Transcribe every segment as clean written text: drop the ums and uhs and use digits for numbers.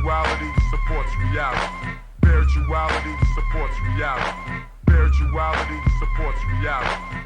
Spirituality supports reality. Spirituality supports reality. Spirituality supports reality.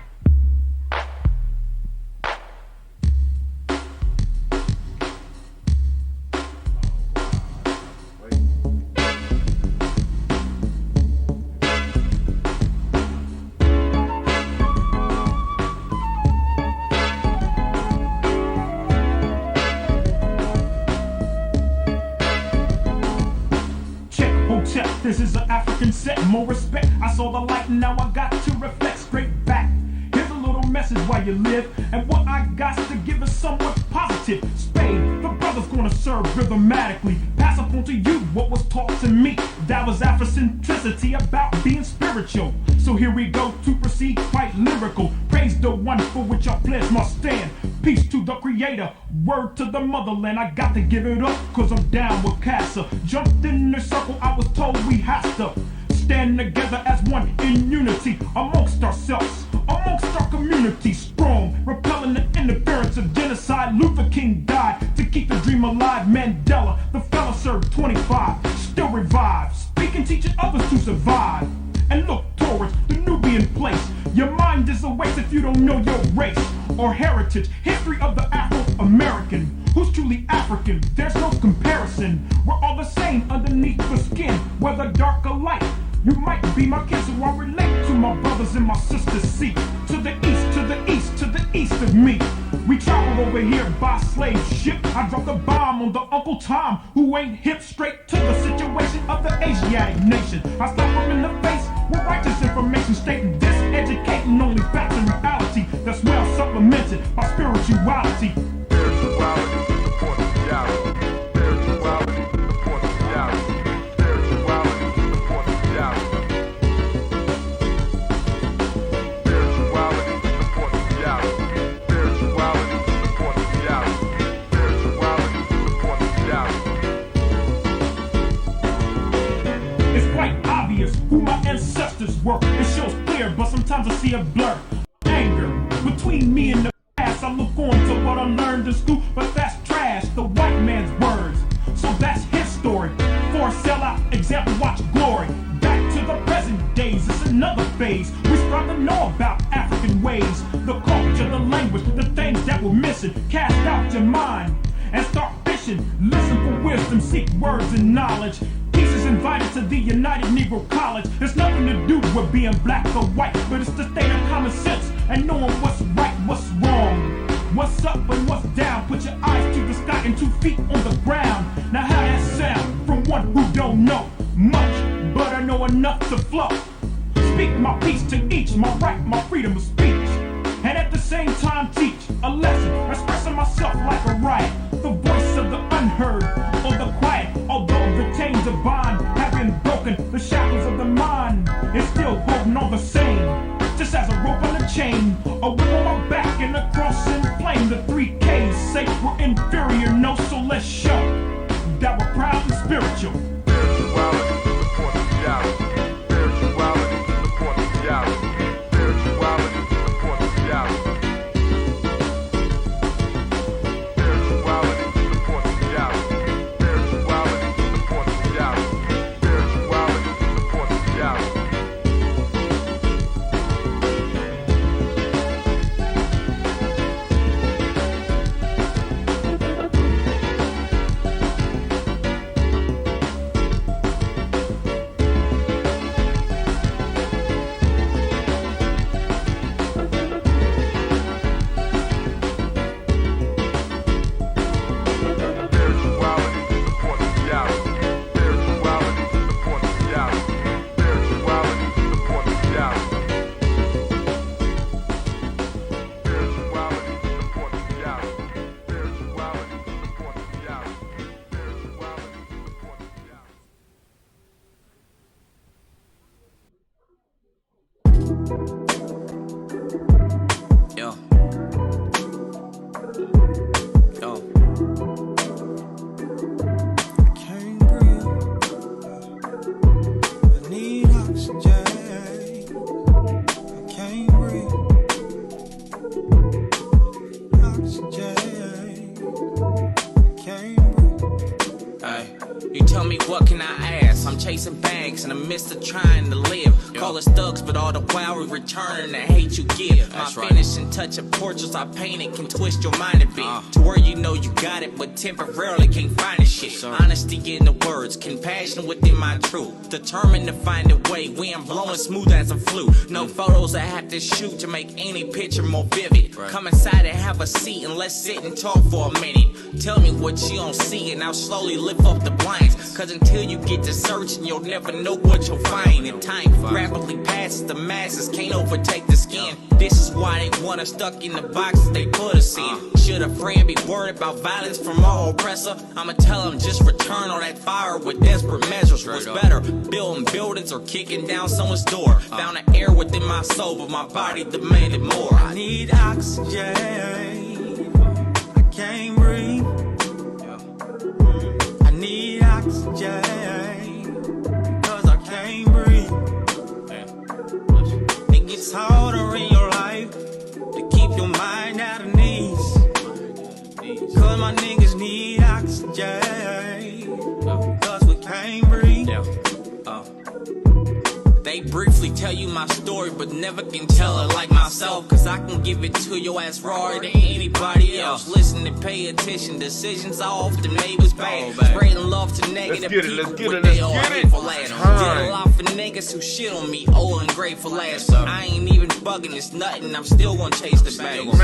This is an African set, more respect. I saw the light and now I got to reflect straight back. Here's a little message while you live, and what I got to give is somewhat positive. Spade, the brother's gonna serve rhythmatically. Pass up on to you what was taught to me. That was Afrocentricity about being spiritual. So here we go to proceed quite lyrical. Praise the one for which I pledge my stand. Peace to the creator, word to the motherland. I got to give it up, cause I'm down with Casa. Jumped in the circle, I was told we have to stand together as one in unity. Amongst ourselves, amongst our community. Strong, repelling the interference of genocide. Luther King died to keep the dream alive. Mandela, the fella served 25, still revived. Speaking, teaching others to survive. And look towards the Nubian place. Your mind is a waste if you don't know your race or heritage. History of the Afro-American. Who's truly African? There's no comparison. We're all the same underneath the skin, whether dark or light. You might be my kid, so I relate to my brothers and my sisters. See, to the east, to the east, to the east of me. We traveled over here by slave ship. I dropped a bomb on the Uncle Tom, who ain't hip. Straight to the situation of the Asiatic nation. I slapped him in the face with righteous information, stating this, educating only facts and reality. That's well supplemented by spirituality. Spirituality supports reality. Spirituality supports reality. Spirituality supports reality. Spirituality supports reality. Spirituality supports reality. Spirituality supports reality. It's quite obvious who my ancestors were. It shows clear, but sometimes I see a blur. Anger between me and the past. I look on to what I learned in school, but that's trash, the white man's words. So that's his story. For a sellout example, watch glory. Back to the present days, it's another phase. We strive to know about African ways, the culture, the language, the things that we're missing. Cast out your mind and start fishing. Listen for wisdom, seek words and knowledge. Peace is invited to the United Negro College. There's nothing to do with being black or white, but it's the state of common sense and knowing what's right, what's wrong, what's up and what's down. Put your eyes to the sky and 2 feet on the ground. Now how that sound from one who don't know much, but I know enough to flow. Speak my peace to each, my right, my freedom of speech, and at the same time teach a lesson, expressing myself like a riot, the voice of the unheard or the quiet. Although the chains of bond have been broken, the shackles of the mind is still holding on the same. Just as a rope on a chain, a whip on my back and a cross in flame. The 3Ks say we're inferior, no, so let's show that we're proud and spiritual. Spirituality supports reality. Spirituality supports reality. Spirituality supports reality. Spirituality supports reality. Spirituality supports reality. Spirituality supports reality. You tell me what can I ask? I'm chasing bags in the midst of trying to live. Call us thugs, but all the while we returning the hate you give. My finishing touch of portraits I painted can twist your mind a bit to where you know you got it, but temporarily can't find the shit. Honesty in the words, compassion within my truth. Determined to find a way, wind blowing smooth as a flute. No photos I have to shoot to make any picture more vivid. Come inside and have a seat and let's sit and talk for a minute. Tell me what you don't see and I'll slowly lift up the blinds. Cause until you get to searching, you'll never know what you'll find. And time rapidly passes, the masses can't overtake the skin. This is why they want us stuck in the boxes they put us in. Should a friend be worried about violence from our oppressor? I'ma tell them just return on that fire with desperate measures. What's better, building buildings or kicking down someone's door? Found an air within my soul, but my body demanded more. I need oxygen, I can't breathe. I need oxygen, cause I can't breathe. It gets harder in your life to keep your mind out of knees. Cause my niggas need oxygen, cause we can't breathe. They briefly tell you my story, but never can tell it like myself. Cause I can give it to your ass raw than anybody else. Listen and pay attention, decisions I often made was bad. Spreading love to negative people with they all hateful ass. Did a lot for niggas who shit on me, old and grateful ass. I ain't even bugging, it's nothing, I'm still gonna chase the bag. On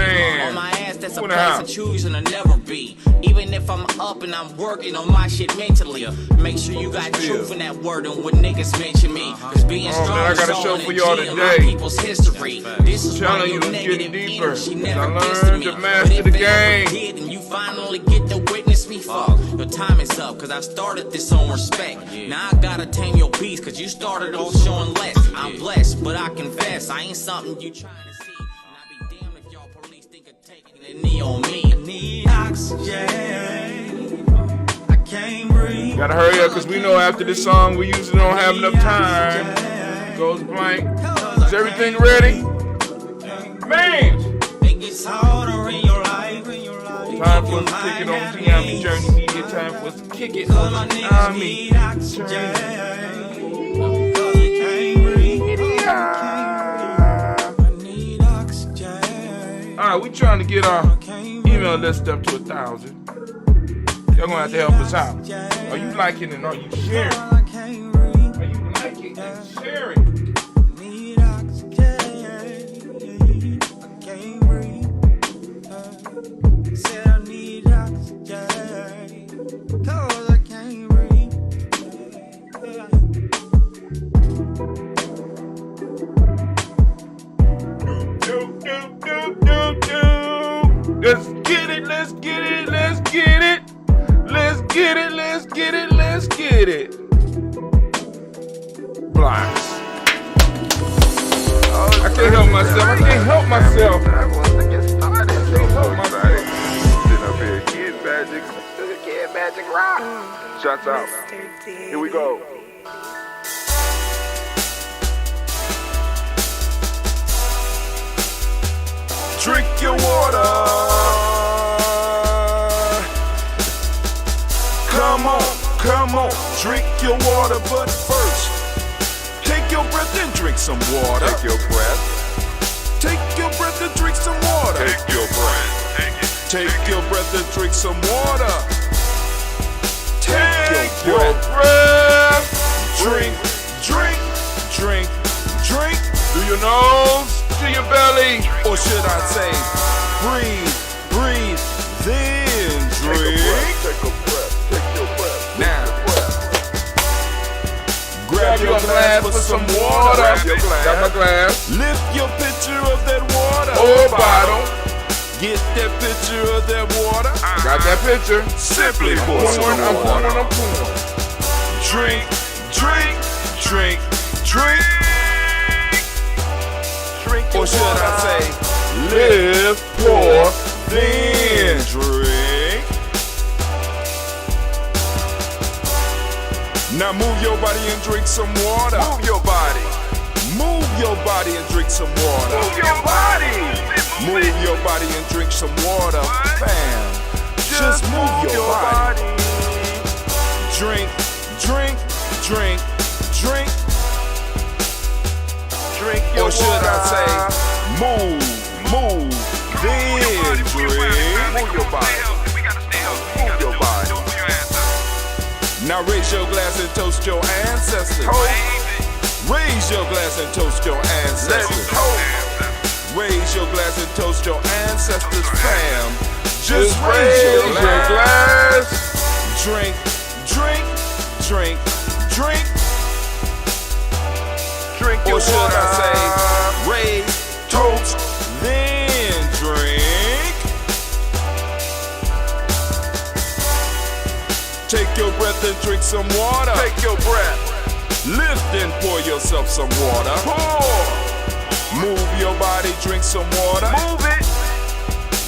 my ass, that's a place of choosing to never be. Even if I'm up and I'm working on my shit mentally. Make sure you got truth in that word and when niggas mention me. Cause being strong I got a show for y'all today. People's history. This is why telling you, your let's get negative deeper. energy I never gets to learned me. to But master if the it ever game. did and you finally get to witness me, fuck, your time is up. Cause I started this on respect. Now I gotta tame your beast. Cause you started off showing less. I'm blessed, but I confess I ain't something you trying to see. And I be damned if y'all police think of taking a knee on me. I need oxygen, I can't breathe. Gotta hurry up because we know after this song we usually don't have enough time. It goes blank. Is everything ready? Man! It gets harder in your life. Time for us to kick it on GNJMedia. Time for us to kick it on Imani. Alright, we trying to get our email list up to 1,000. Y'all gonna have to help us out. Are you liking it? Are you sharing? Are you liking and sharing? Let's get it, let's get it, let's get it. Let's get it, let's get it, let's get it. Blocks. I can't help myself, I can't help myself. I can't help myself. Sitting up here, Kid Magic Rock. Shouts out. Here we go. Drink your water. Come on, drink your water, but first, take your breath and drink some water. Take your breath. Take your breath and drink some water. Take your breath. Take your breath and drink some water. Take your breath. Drink. Do your nose to your belly. Or should I say, breathe, then drink. Take a breath. Now, grab your glass for some water. Got my glass. Lift your pitcher of that water. Or bottle. Get that pitcher of that water. Got that pitcher. Simply pour some water. I'm pouring. Drink. Or should I say, live, pour, then drink. Now move your body and drink some water. Move your body. Move your body and drink some water. Move your body. Move your body and drink some water. Bam. Just move your body. Drink. drink, drink. Drink your Or should water. I say, move, then drink. Move your body. Move your body. Now raise your glass and toast your ancestors. Raise your glass and toast your Let's ancestors. toast. Raise your glass and toast your ancestors, fam. Just Just raise your glass. glass. Drink, drink, drink, drink. Drink your Or should water. I say, raise, toast, then drink. Take your breath and drink some water. Take your breath. Lift and pour yourself some water. Pour. Move your body, drink some water. Move it.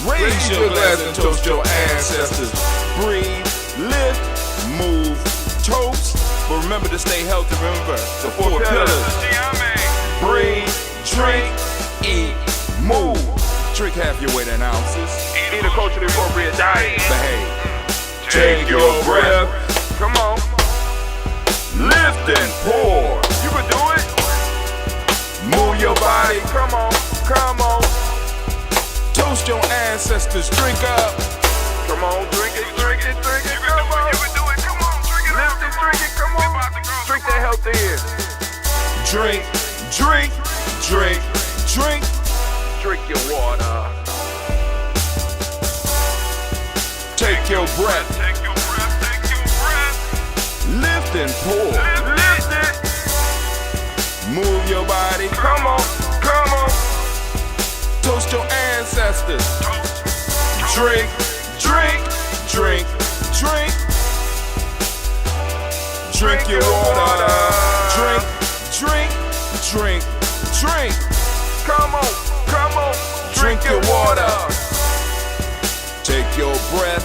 Raise your glass and toast your ancestors. Breathe, lift, move, toast. But remember to stay healthy. Remember the four pillars. Breathe, drink, eat, move. Drink half your weight in ounces. Eat a culturally appropriate diet. Behave. Take your breath. Come on. Lift and pour. You can do it. Move your body. Come on. Come on. Toast your ancestors. Drink up. Come on. Drink it. Drink it. Drink it. Come on. You can do it. Come on. Drink it. Lift it. Drink it. Come on. Drink that health in. Drink, drink, drink, drink. Drink your water. Take your breath. Take your breath. Take your breath. Lift and pour. Lift it. Move your body. Come on. Come on. Toast your ancestors. Drink, drink, drink, drink. Drink your water. Drink, drink, drink, drink. Come on. Come on. Drink your water. Take your breath.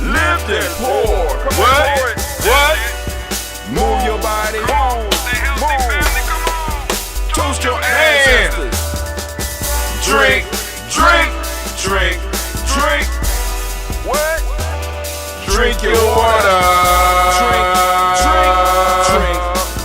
Lift and pour. Come on, What? pour it. What? Move your body. Move. Toast your ancestors. Drink, drink, drink, drink. What? Drink your water. Drink, drink, drink,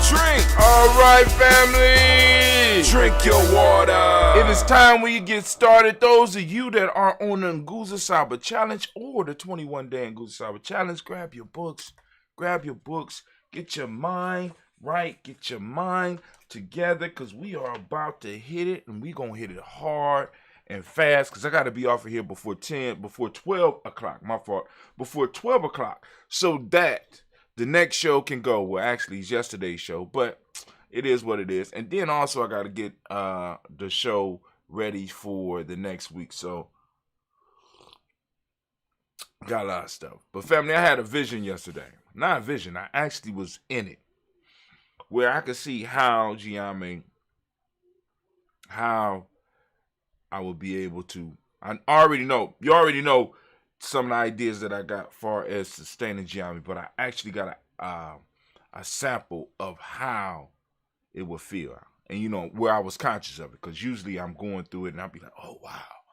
drink. All right, family. Drink your water. It is time we get started. Those of you that are on the Nguza Saba Challenge or the 21-day Nguza Saba Challenge, grab your books. Grab your books. Get your mind right. Get your mind together because we are about to hit it, and we're going to hit it hard and fast because I got to be off of here before 12 o'clock. My fault. Before 12 o'clock. So that the next show can go. Well, actually, it's yesterday's show, but it is what it is. And then also I got to get the show ready for the next week. So got a lot of stuff. But family, I had a vision yesterday. Not a vision. I actually was in it. Where I could see how how I would be able to. I already know. You already know some of the ideas that I got far as sustaining Gianni, but I actually got a sample of how it would feel. And, you know, where I was conscious of it. Because usually I'm going through it and I'll be like, oh, wow.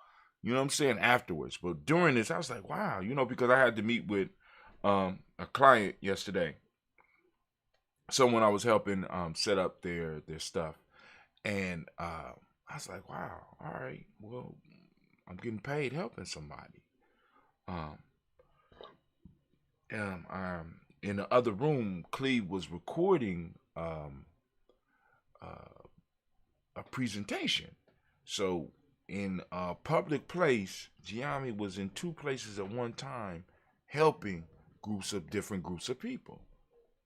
You know what I'm saying? Afterwards. But during this, I was like, wow. You know, because I had to meet with a client yesterday. Someone I was helping set up their stuff. And I was like, wow, all right, well, I'm getting paid helping somebody. In the other room, Cleve was recording a presentation. So in a public place, Gianni was in two places at one time helping different groups of people,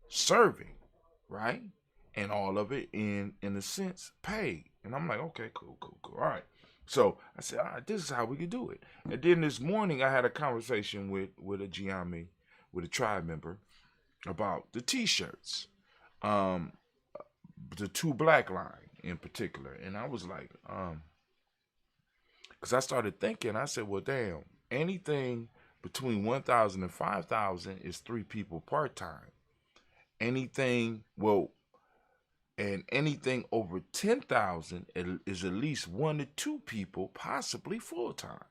serving. Right? And all of it in a sense paid. And I'm like, okay, cool. All right. So I said, all right, this is how we could do it. And then this morning I had a conversation with a GNJMe, with a tribe member about the t-shirts. The 2 black line in particular. And I was like, because I started thinking, I said, well, damn, anything between 1,000 and 5,000 is 3 people part-time. Anything over 10,000 is at least 1 to 2 people, possibly full time.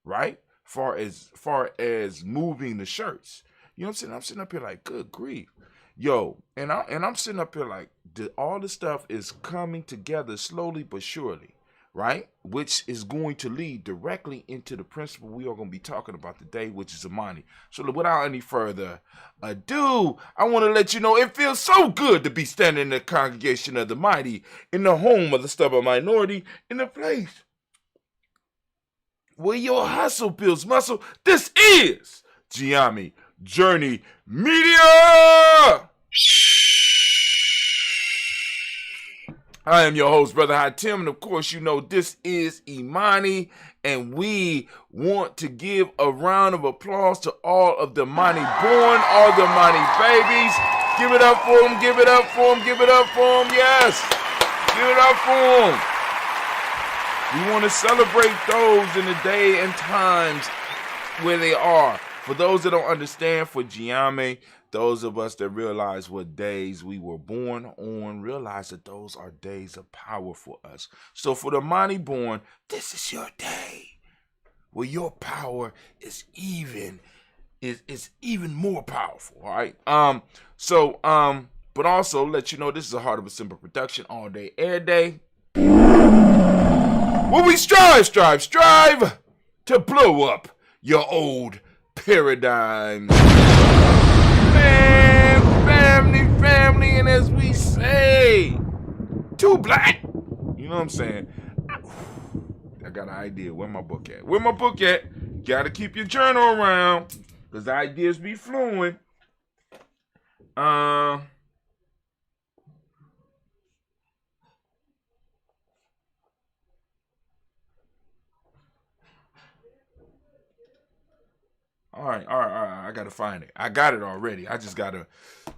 Right? Far as moving the shirts, You know what I'm saying? I'm sitting up here like, good grief. Yo, and I'm sitting up here like, all this stuff is coming together slowly but surely, right? Which is going to lead directly into the principle we are going to be talking about today, which is Imani. So without any further ado, I want to let you know it feels so good to be standing in the congregation of the mighty, in the home of the stubborn minority, in the place where your hustle builds muscle. This is GNJMedia. I am your host, Brother Hatim, and of course, you know this is Imani, and we want to give a round of applause to all of the Imani born, all the Imani babies. Give it up for them, give it up for them, give it up for them, yes. Give it up for them. We want to celebrate those in the day and times where they are. For those that don't understand, for GNJMedia, those of us that realize what days we were born on, realize that those are days of power for us. So for the Imani born, this is your day where your power is even more powerful, all right? But also let you know this is a Heart of a Simple production, all day, every day. Where we strive to blow up your old paradigms. Family, and as we say, too black. You know what I'm saying? I got an idea. Where my book at? Gotta keep your journal around, because the ideas be flowing. All right. I gotta find it. I got it already. I just gotta.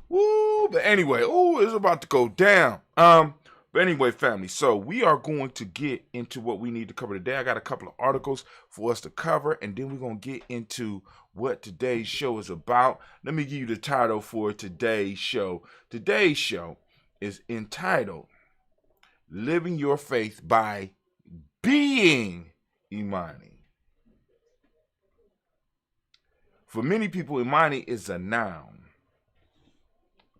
But anyway, it's about to go down. But anyway, family. So we are going to get into what we need to cover today. I got a couple of articles for us to cover, and then we're gonna get into what today's show is about. Let me give you the title for today's show. Today's show is entitled "Living Your Faith by Being Imani." For many people, Imani is a noun.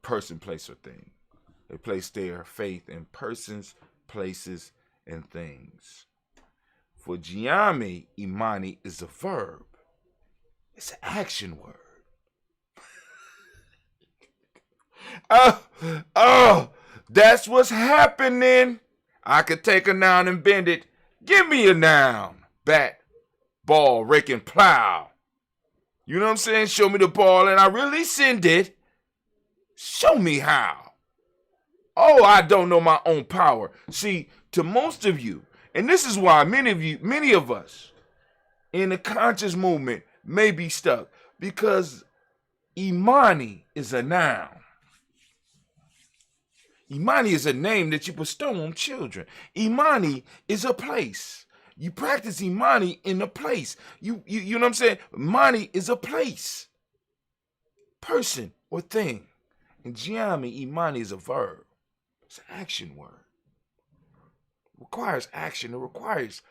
Person, place, or thing. They place their faith in persons, places, and things. For GNJMedia, Imani is a verb. It's an action word. That's what's happening. I could take a noun and bend it. Give me a noun. Bat, ball, rake, and plow. You know what I'm saying? Show me the ball and I really send it. Show me how. Oh, I don't know my own power. See, to most of you, and this is why many of us in the conscious movement may be stuck, because Imani is a noun. Imani is a name that you bestow on children. Imani is a place. You practice Imani in a place. You know what I'm saying? Imani is a place, person, or thing. In GNJMedia, Imani is a verb. It's an action word. It requires action. It requires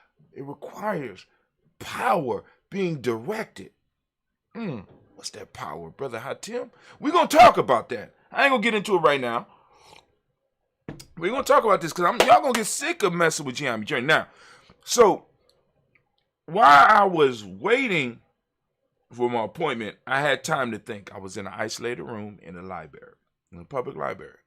power being directed. What's that power, Brother Hatim? We're going to talk about that. I ain't going to get into it right now. We're going to talk about this because y'all going to get sick of messing with GNJMedia journey. Now, so while I was waiting for my appointment, I had time to think. I was in an isolated room in a library, in a public library,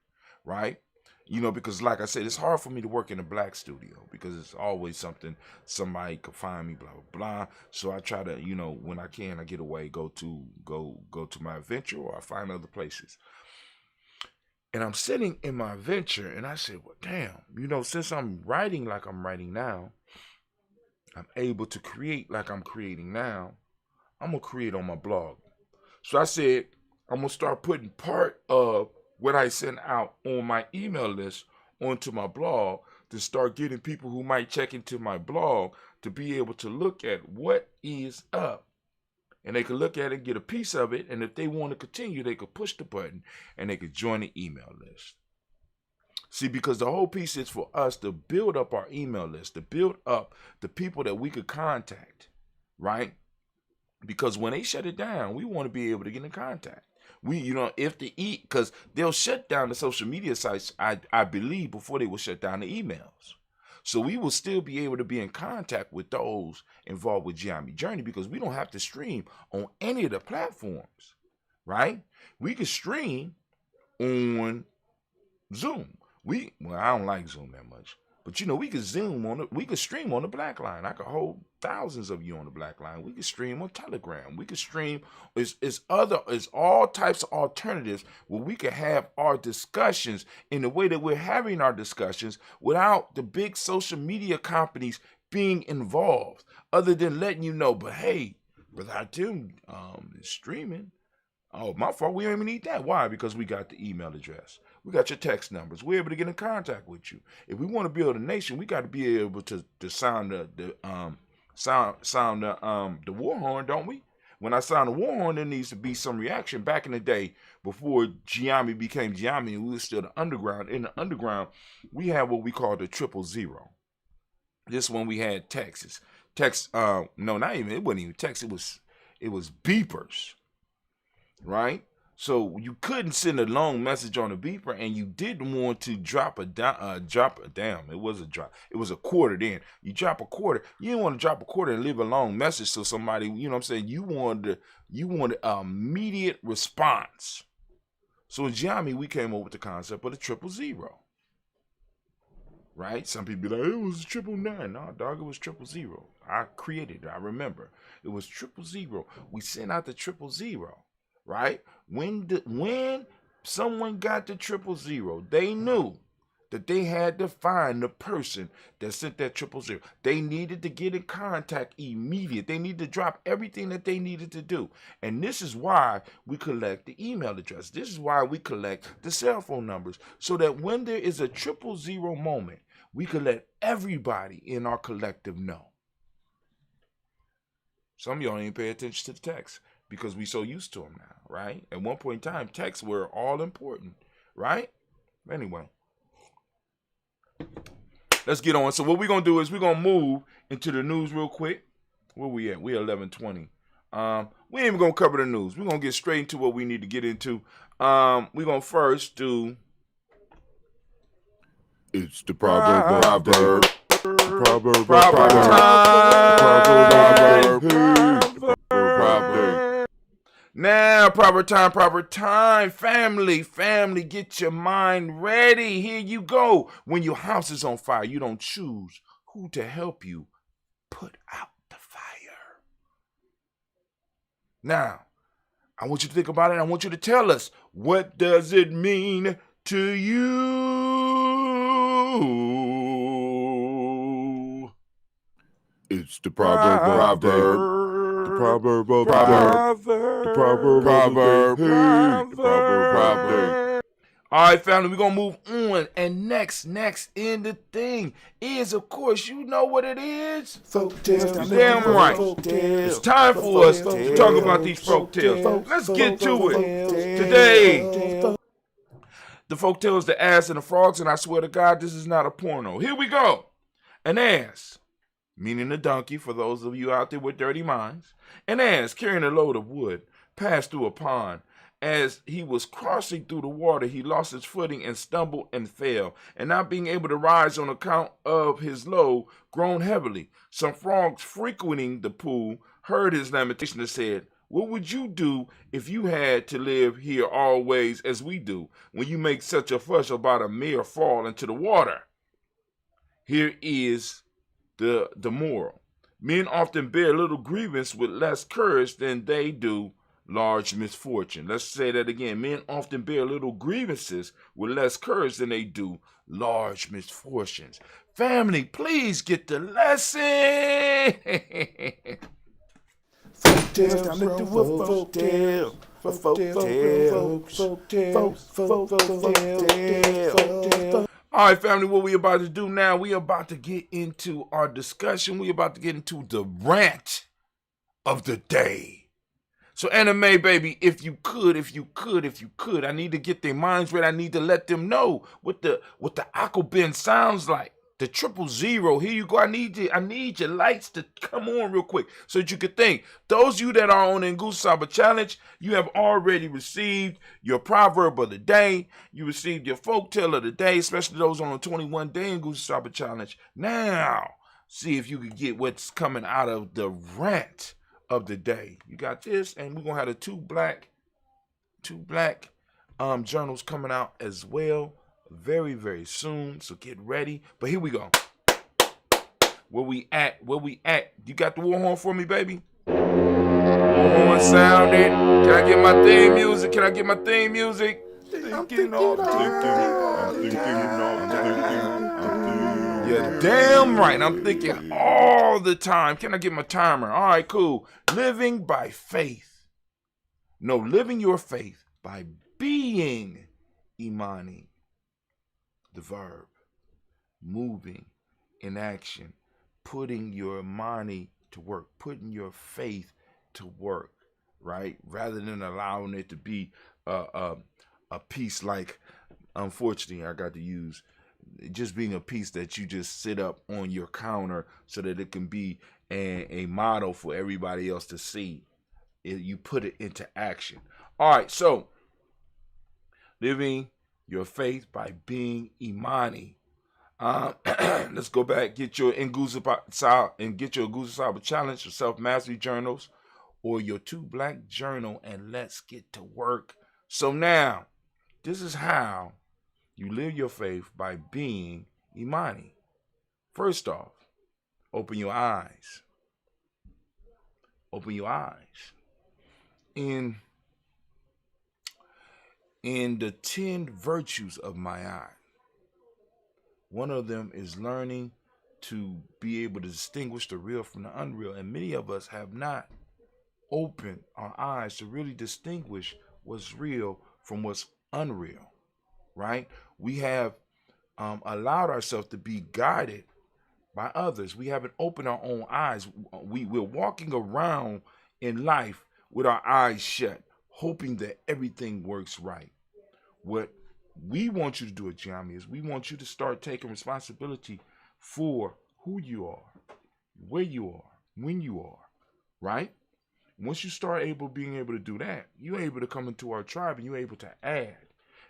right? You know, because like I said, it's hard for me to work in a black studio because it's always something, somebody could find me, blah, blah, blah. So I try to, you know, when I can, I get away, go to my adventure, or I find other places. And I'm sitting in my adventure and I said, well, damn, you know, since I'm writing like I'm writing now, I'm able to create like I'm creating now, I'm going to create on my blog. So I said, I'm going to start putting part of what I send out on my email list onto my blog, to start getting people who might check into my blog to be able to look at what is up. And they could look at it and get a piece of it. And if they want to continue, they could push the button and they could join the email list. See, because the whole piece is for us to build up our email list, to build up the people that we could contact, right? Because when they shut it down, we want to be able to get in contact. Because they'll shut down the social media sites, I believe, before they will shut down the emails. So we will still be able to be in contact with those involved with GNJME Journey, because we don't have to stream on any of the platforms, right? We can stream on Zoom. I don't like Zoom that much, but we could we could stream on the Black Line. I could hold thousands of you on the Black Line. We could stream on Telegram. We could stream. It's all types of alternatives where we could have our discussions in the way that we're having our discussions without the big social media companies being involved, other than letting you know, but hey, Brother Tim is streaming. Oh, my fault. We don't even need that. Why? Because we got the email address. We got your text numbers. We're able to get in contact with you. If we want to build a nation, we got to be able to sound the war horn, don't we? When I sound the war horn, there needs to be some reaction. Back in the day, before GNJME became GNJME, and we were still the underground. In the underground, we had what we call the 000. This one we had texts. Text. No, not even. It wasn't even text. It was beepers, right? So you couldn't send a long message on a beeper, and you didn't want to drop a damn. It was a drop. It was a quarter then. You drop a quarter. You didn't want to drop a quarter and leave a long message so somebody, you know what I'm saying? You wanted immediate response. So in GNJME, we came up with the concept of the 000. Right? Some people be like, it was 999. No, dog, it was 000. I created it. I remember. It was 000. We sent out the 000. Right? When someone got the 000, they knew that they had to find the person that sent that 000. They needed to get in contact immediate. They needed to drop everything that they needed to do. And this is why we collect the email address. This is why we collect the cell phone numbers, so that when there is a 000 moment, we can let everybody in our collective know. Some of y'all ain't pay attention to the text, because we so used to them now, right? At one point in time, texts were all important, right? Anyway, let's get on. So what we're going to do is we're going to move into the news real quick. Where we at? We're 11:20. We ain't even going to cover the news. We're going to get straight into what we need to get into. We're going to first do... It's the proverb time. Now, proper time, family, get your mind ready. Here you go. When your house is on fire, you don't choose who to help you put out the fire. Now, I want you to think about it. I want you to tell us, what does it mean to you? It's the proverb. The proverb. All right, family, we're going to move on. And next in the thing is, of course, you know what it is. Folk tales. Damn right. It's time for us to talk about these folk tales. Let's get to it. Today, the folk tales, the ass and the frogs, and I swear to God, this is not a porno. Here we go. An ass, meaning a donkey for those of you out there with dirty minds. An ass carrying a load of wood passed through a pond. As he was crossing through the water, he lost his footing and stumbled and fell, and not being able to rise on account of his load, groaned heavily. Some frogs frequenting the pool heard his lamentation and said, "What would you do if you had to live here always as we do, when you make such a fuss about a mere fall into the water?" Here is the moral. Men often bear little grievance with less courage than they do large misfortune. Let's say that again. Men often bear little grievances with less courage than they do large misfortunes. Family, please get the lesson. Folk tales, time to do a folk tale. Folk tales. All right, family, what we about to do now, we about to get into our discussion. We about to get into the rant of the day. So anime, baby, if you could, I need to get their minds ready. I need to let them know what the Aquabin sounds like. The 000. Here you go. I need your lights to come on real quick so that you can think. Those of you that are on the Ngusa Challenge, you have already received your proverb of the day. You received your folktale of the day, especially those on the 21-day Ngusa Challenge. Now, see if you can get what's coming out of the rant of the day. You got this, and we're gonna have the two black journals coming out as well very, very soon. So get ready. But here we go. Where we at? You got the war horn for me, baby? War horn sounded. Can I get my theme music? I'm thinking. Yeah, damn right. I'm thinking all the time. Can I get my timer? All right, cool. Living by faith. No, living your faith by being Imani. The verb. Moving in action. Putting your Imani to work. Putting your faith to work. Right? Rather than allowing it to be a piece like, unfortunately, I got to use just being a piece that you just sit up on your counter so that it can be a model for everybody else to see. You put it into action. All right, so living your faith by being Imani. Let's go back, get your Ngusa Challenge, your self-mastery journals, or your 2 black journal, and let's get to work. So now, this is how you live your faith by being Imani. First off, open your eyes. Open your eyes. In the 10 virtues of my eye, one of them is learning to be able to distinguish the real from the unreal. And many of us have not opened our eyes to really distinguish what's real from what's unreal, right? We have allowed ourselves to be guided by others. We haven't opened our own eyes. We're walking around in life with our eyes shut, hoping that everything works right. What we want you to do at GNJMedia is we want you to start taking responsibility for who you are, where you are, when you are, right? Once you start being able to do that, you're able to come into our tribe and you're able to add.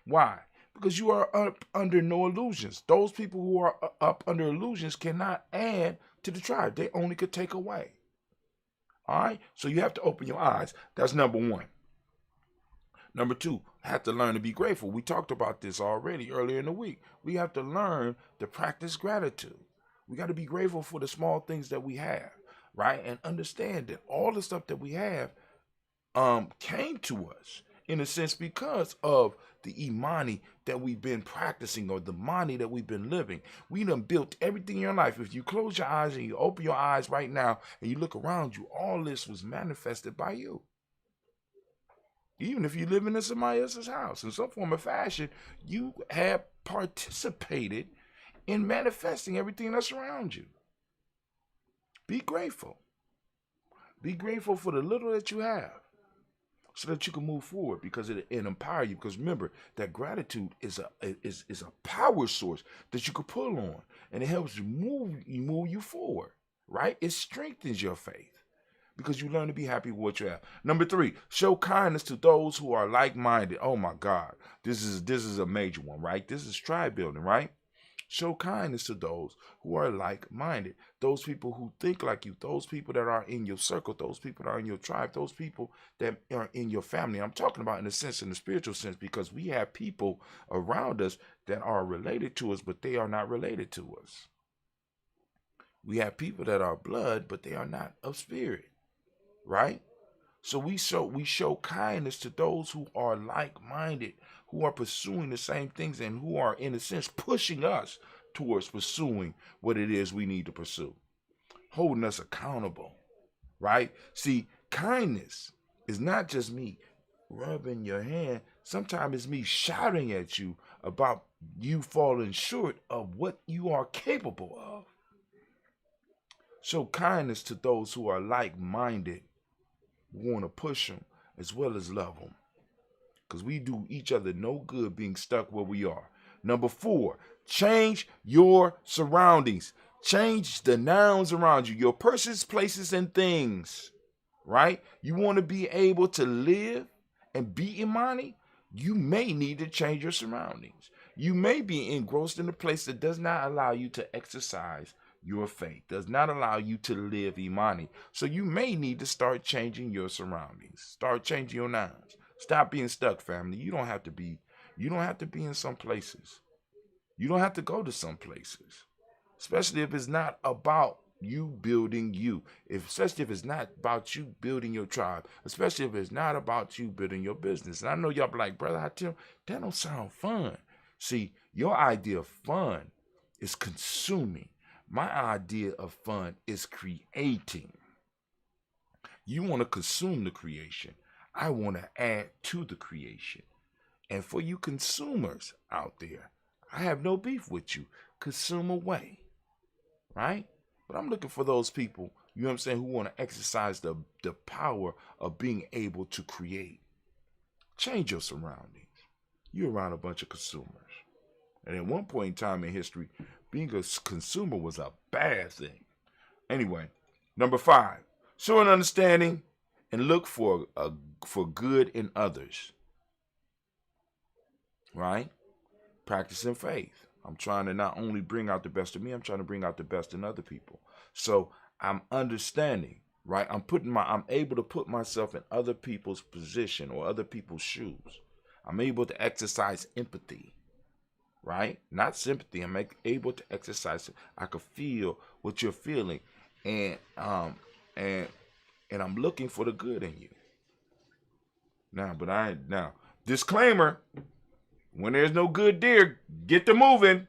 Why? Because you are up under no illusions. Those people who are up under illusions cannot add to the tribe. They only could take away. All right? So you have to open your eyes. That's number 1. Number 2, have to learn to be grateful. We talked about this already earlier in the week. We have to learn to practice gratitude. We got to be grateful for the small things that we have, right? And understand that all the stuff that we have came to us in a sense because of the Imani that we've been practicing, or the Mani that we've been living. We done built everything in your life. If you close your eyes and you open your eyes right now and you look around you, all this was manifested by you. Even if you live in somebody else's house, in some form or fashion, you have participated in manifesting everything that's around you. Be grateful. Be grateful for the little that you have so that you can move forward, because it empower you. Because remember that gratitude is a power source that you can pull on, and it helps you move you forward, right? It strengthens your faith, because you learn to be happy with what you have. Number 3, show kindness to those who are like-minded. Oh my God, this is a major one, right? This is tribe building, right? Show kindness to those who are like-minded. Those people who think like you, those people that are in your circle, those people that are in your tribe, those people that are in your family. I'm talking about in the spiritual sense, because we have people around us that are related to us, but they are not related to us. We have people that are blood, but they are not of spirit. Right? So we show kindness to those who are like-minded, who are pursuing the same things, and who are, in a sense, pushing us towards pursuing what it is we need to pursue, holding us accountable, right? See, kindness is not just me rubbing your hand. Sometimes it's me shouting at you about you falling short of what you are capable of. Show kindness to those who are like-minded. We want to push them as well as love them, because we do each other no good being stuck where we are. Number 4, change your surroundings. Change the nouns around you, your persons, places, and things, right? You want to be able to live and be Imani? You may need to change your surroundings. You may be engrossed in a place that does not allow you to exercise your faith, does not allow you to live Imani. So you may need to start changing your surroundings. Start changing your nouns. Stop being stuck, family. You don't have to be in some places. You don't have to go to some places. Especially if it's not about you building you. Especially if it's not about you building your tribe. Especially if it's not about you building your business. And I know y'all be like, brother, Hatim, that don't sound fun. See, your idea of fun is consuming. My idea of fun is creating. You want to consume the creation. I want to add to the creation. And for you consumers out there, I have no beef with you. Consume away. Right? But I'm looking for those people, you know what I'm saying, who want to exercise the power of being able to create. Change your surroundings. You're around a bunch of consumers. And at one point in time in history, being a consumer was a bad thing. Anyway, number 5, show an understanding and look for good in others. Right? Practicing faith. I'm trying to not only bring out the best of me, I'm trying to bring out the best in other people. So I'm understanding, right? I'm able to put myself in other people's position or other people's shoes. I'm able to exercise empathy, right? Not sympathy. I'm able to exercise it. I can feel what you're feeling, and I'm looking for the good in you. Now, disclaimer. When there's no good there, get to moving.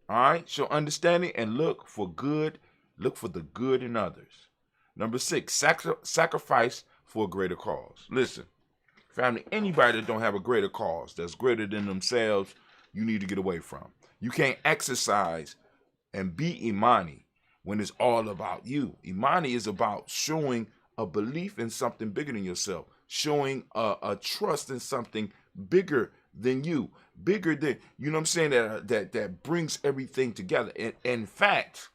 All right? Show understanding and look for good. Look for the good in others. Number 6, sacrifice for a greater cause. Listen, family, anybody that don't have a greater cause that's greater than themselves, you need to get away from. You can't exercise and be Imani when it's all about you. Imani is about showing a belief in something bigger than yourself, showing a trust in something bigger than you, bigger than, you know what I'm saying, that brings everything together. And in fact,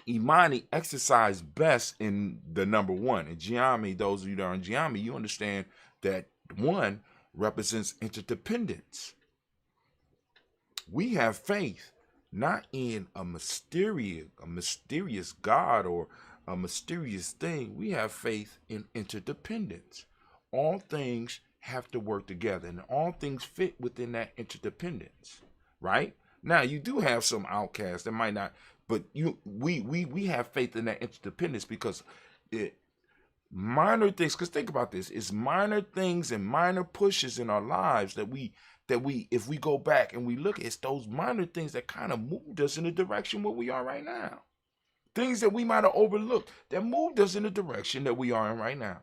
Imani exercise best in the number 1. In GNJMedia, those of you that are in GNJMedia, you understand that 1 represents interdependence. We have faith not in a mysterious God or a mysterious thing. We have faith in interdependence. All things have to work together, and all things fit within that interdependence, right? Now, you do have some outcasts that might not, but we have faith in that interdependence because minor things, because think about this, it's minor things and minor pushes in our lives that we if we go back and we look, it's those minor things that kind of moved us in the direction where we are right now. Things that we might have overlooked that moved us in the direction that we are in right now.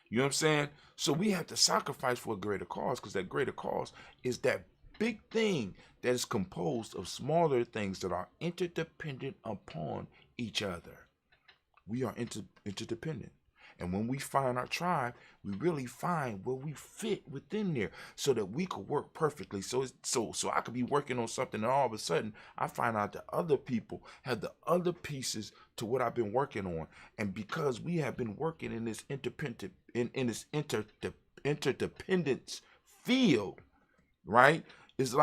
You know what I'm saying? So we have to sacrifice for a greater cause, because that greater cause is that big thing that is composed of smaller things that are interdependent upon each other. We are interdependent. And when we find our tribe, we really find where we fit within there so that we could work perfectly. So I could be working on something and all of a sudden I find out that other people have the other pieces to what I've been working on. And because we have been working in this interdependence field, right? It's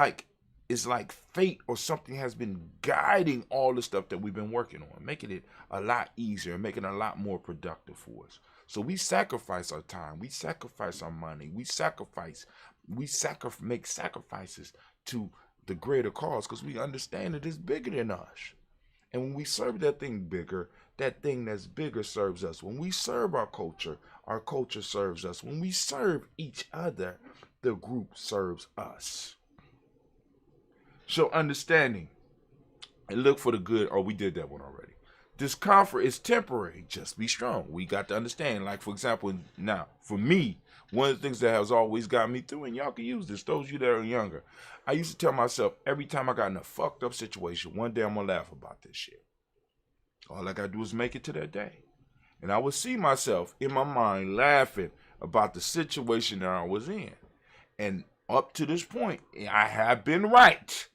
like fate or something has been guiding all the stuff that we've been working on, making it a lot easier, making it a lot more productive for us. So we sacrifice our time, we sacrifice our money, we make sacrifices to the greater cause because we understand that it's bigger than us. And when we serve that thing bigger, that thing that's bigger serves us. When we serve our culture serves us. When we serve each other, the group serves us. Show understanding and look for the good. Oh, we did that one already. Discomfort is temporary. Just be strong. We got to understand. Like, for example, now, for me, one of the things that has always got me through, and y'all can use this, those of you that are younger, I used to tell myself every time I got in a fucked up situation, one day I'm going to laugh about this shit. All I got to do is make it to that day. And I would see myself in my mind laughing about the situation that I was in. And up to this point, I have been right.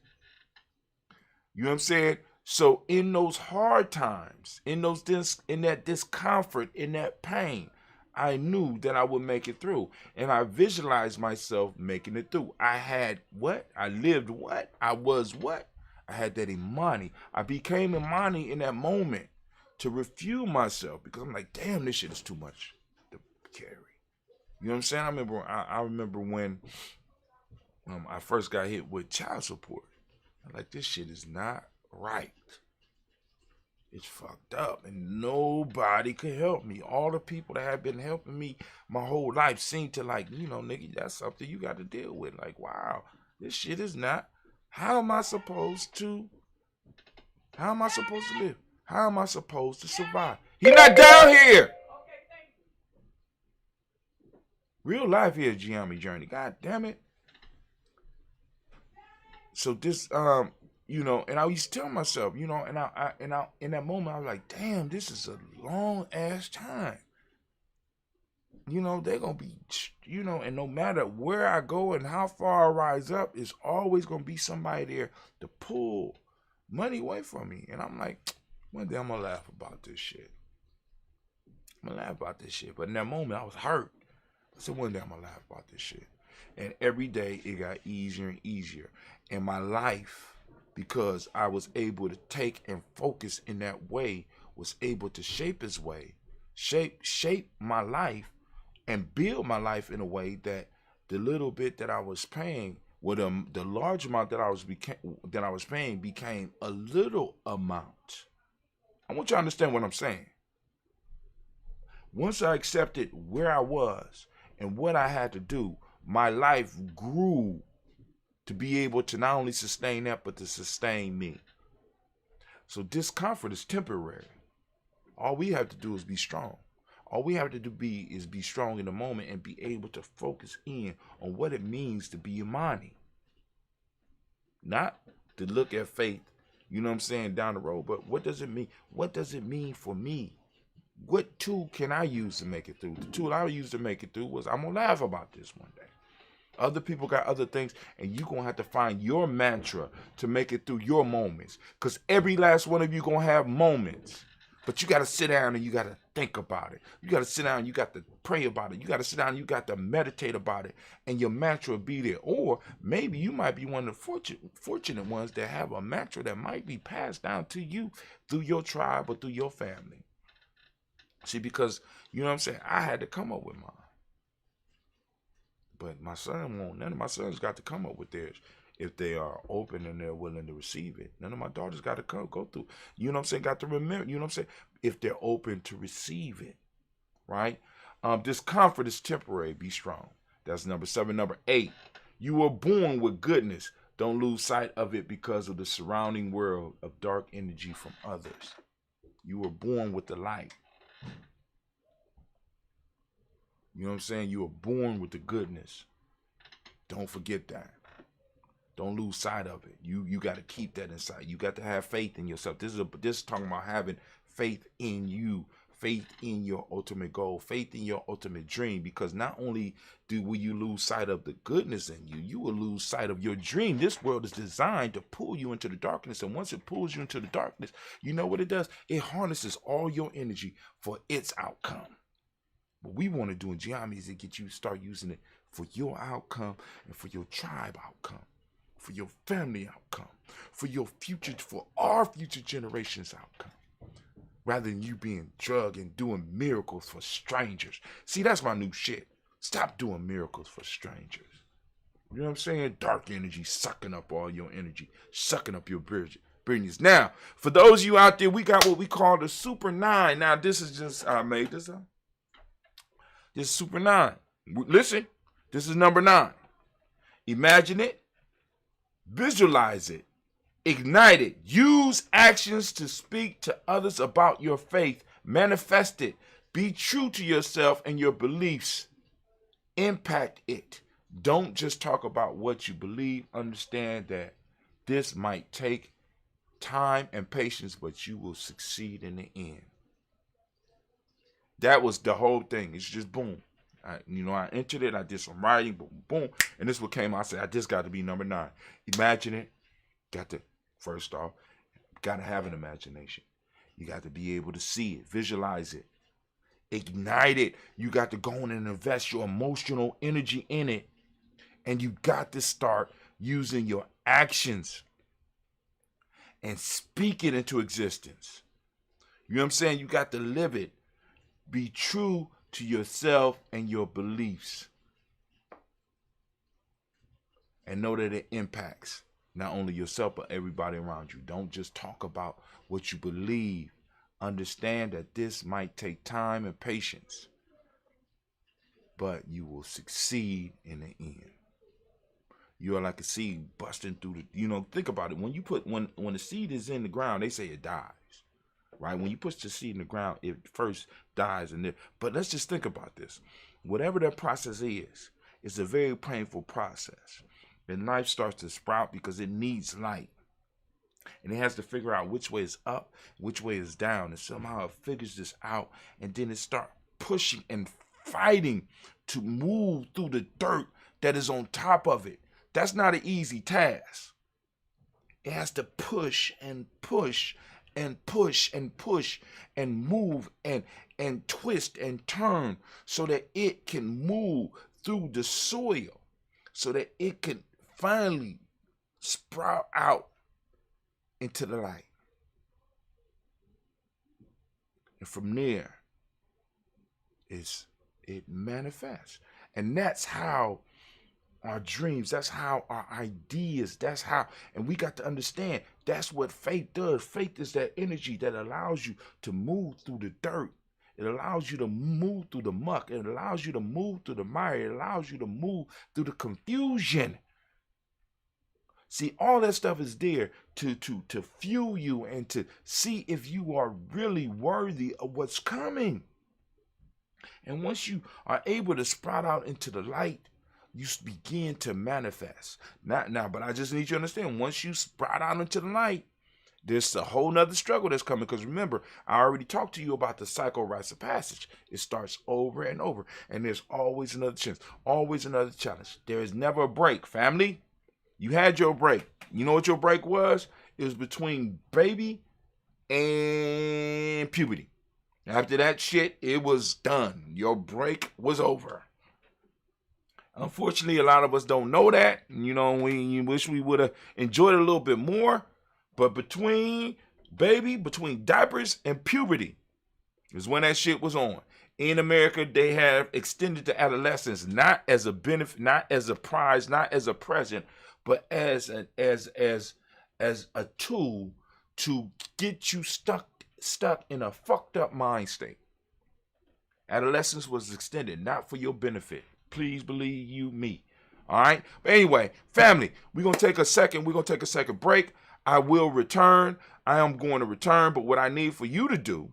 You know what I'm saying? So in those hard times, in that discomfort, in that pain, I knew that I would make it through. And I visualized myself making it through. I had what? I lived what? I was what? I had that Imani. I became Imani in that moment to refuel myself because I'm like, damn, this shit is too much to carry. You know what I'm saying? I remember when I first got hit with child support. I'm like, this shit is not right. It's fucked up, and nobody could help me. All the people that have been helping me my whole life seem to like, nigga, that's something you got to deal with. Like, wow, this shit is not. How am I supposed to live? How am I supposed to survive? He's not down here. Real life here, GNJMedia journey. God damn it. So this, and I used to tell myself, and I in that moment I was like, damn, this is a long ass time. They're gonna be, and no matter where I go and how far I rise up, it's always gonna be somebody there to pull money away from me. And I'm like, one day I'm gonna laugh about this shit. But in that moment I was hurt. I said, one day I'm gonna laugh about this shit. And every day it got easier and easier. And my life, because I was able to take and focus in that way, was able to shape my life and build my life in a way that the little bit that I was paying, with the large amount that I was paying became a little amount. I want you to understand what I'm saying. Once I accepted where I was and what I had to do, my life grew to be able to not only sustain that, but to sustain me. So discomfort is temporary. All we have to do is be strong. All we have to do is be strong in the moment and be able to focus in on what it means to be Imani. Not to look at faith, down the road, but what does it mean? What does it mean for me? What tool can I use to make it through? The tool I used to make it through was, I'm going to laugh about this one day. Other people got other things, and you're going to have to find your mantra to make it through your moments. Because every last one of you going to have moments. But you got to sit down and you got to think about it. You got to sit down and you got to pray about it. You got to sit down and you got to meditate about it. And your mantra will be there. Or maybe you might be one of the fortunate ones that have a mantra that might be passed down to you through your tribe or through your family. See, because, I had to come up with mine. But my son won't. None of my sons got to come up with theirs if they are open and they're willing to receive it. None of my daughters got to go through. Got to remember, if they're open to receive it, right? Discomfort is temporary. Be strong. That's number 7. Number 8, you were born with goodness. Don't lose sight of it because of the surrounding world of dark energy from others. You were born with the light. You were born with the goodness. Don't forget that. Don't lose sight of it. You got to keep that inside. You got to have faith in yourself. This is talking about having faith in you, faith in your ultimate goal, faith in your ultimate dream. Because not only will you lose sight of the goodness in you, you will lose sight of your dream. This world is designed to pull you into the darkness. And once it pulls you into the darkness, you know what it does? It harnesses all your energy for its outcome. What we want to do in GNJMedia is to get you to start using it for your outcome and for your tribe outcome, for your family outcome, for your future, for our future generations outcome, rather than you being drugged and doing miracles for strangers. See, that's my new shit. Stop doing miracles for strangers. You know what I'm saying? Dark energy sucking up all your energy, sucking up your brilliance. Now, for those of you out there, we got what we call the Super 9. Now, this is just, I made this up. This is Super 9. Listen, this is number 9. Imagine it, visualize it, ignite it, use actions to speak to others about your faith, manifest it, be true to yourself and your beliefs, impact it. Don't just talk about what you believe. Understand that this might take time and patience, but you will succeed in the end. That was the whole thing. It's just boom. I entered it. I did some writing, boom, boom, and this what came out. I said, I just got to be number 9. Imagine it. First off, got to have an imagination. You got to be able to see it, visualize it, ignite it. You got to go in and invest your emotional energy in it, and you got to start using your actions and speak it into existence. You know what I'm saying? You got to live it. Be true to yourself and your beliefs, and know that it impacts not only yourself but everybody around you. Don't just talk about what you believe. Understand that this might take time and patience, but you will succeed in the end. You are like a seed busting through the, think about it. When the seed is in the ground, they say it dies, right? When you put the seed in the ground, it first dies. But let's just think about this. Whatever that process is, it's a very painful process. And life starts to sprout because it needs light. And it has to figure out which way is up, which way is down. And somehow it figures this out. And then it starts pushing and fighting to move through the dirt that is on top of it. That's not an easy task. It has to push and push and push and push and move and twist and turn so that it can move through the soil, so that it can finally sprout out into the light. And from there, it manifests. And that's how our dreams, that's how our ideas, and we got to understand that's what faith does. Faith is that energy that allows you to move through the dirt. It allows you to move through the muck. It allows you to move through the mire. It allows you to move through the confusion. See, all that stuff is there to fuel you and to see if you are really worthy of what's coming. And once you are able to sprout out into the light, you begin to manifest. But I just need you to understand, once you sprout out into the light, there's a whole nother struggle that's coming. Because remember, I already talked to you about the cycle rites of passage. It starts over and over. And there's always another chance, always another challenge. There is never a break, family. You had your break. You know what your break was? It was between baby and puberty. After that shit, it was done. Your break was over. Unfortunately, a lot of us don't know that. We wish we would have enjoyed it a little bit more. But between diapers and puberty is when that shit was on. In America, they have extended to adolescence, not as a benefit, not as a prize, not as a present, but as a tool to get you stuck in a fucked up mind state. Adolescence was extended, not for your benefit. Please believe you me. All right. But anyway, family, we're going to take a second. We're going to take a second break. I will return. I am going to return. But what I need for you to do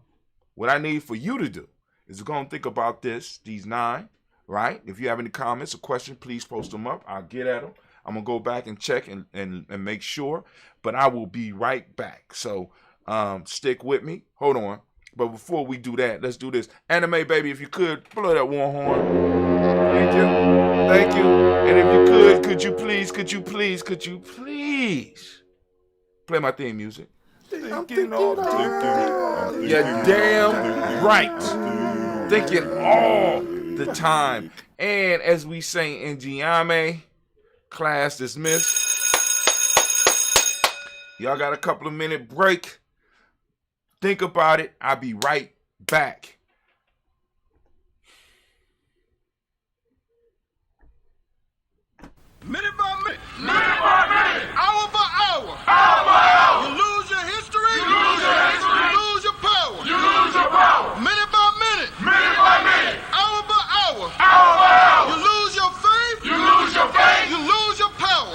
is go and think about these 9, right? If you have any comments or questions, please post them up. I'll get at them. I'm going to go back and check and make sure. But I will be right back. So stick with me. Hold on. But before we do that, let's do this. Anime baby, if you could, blow that war horn. Thank you. And if you could you please play my theme music? Thinking all the You're damn right. Thinking all the time. And as we say in GNJMe, class dismissed. Y'all got a couple of minute break. Think about it. I'll be right back. Minute by minute, hour by hour, you lose your history, you lose your power, minute by minute, hour by hour, you lose your faith, you lose your power,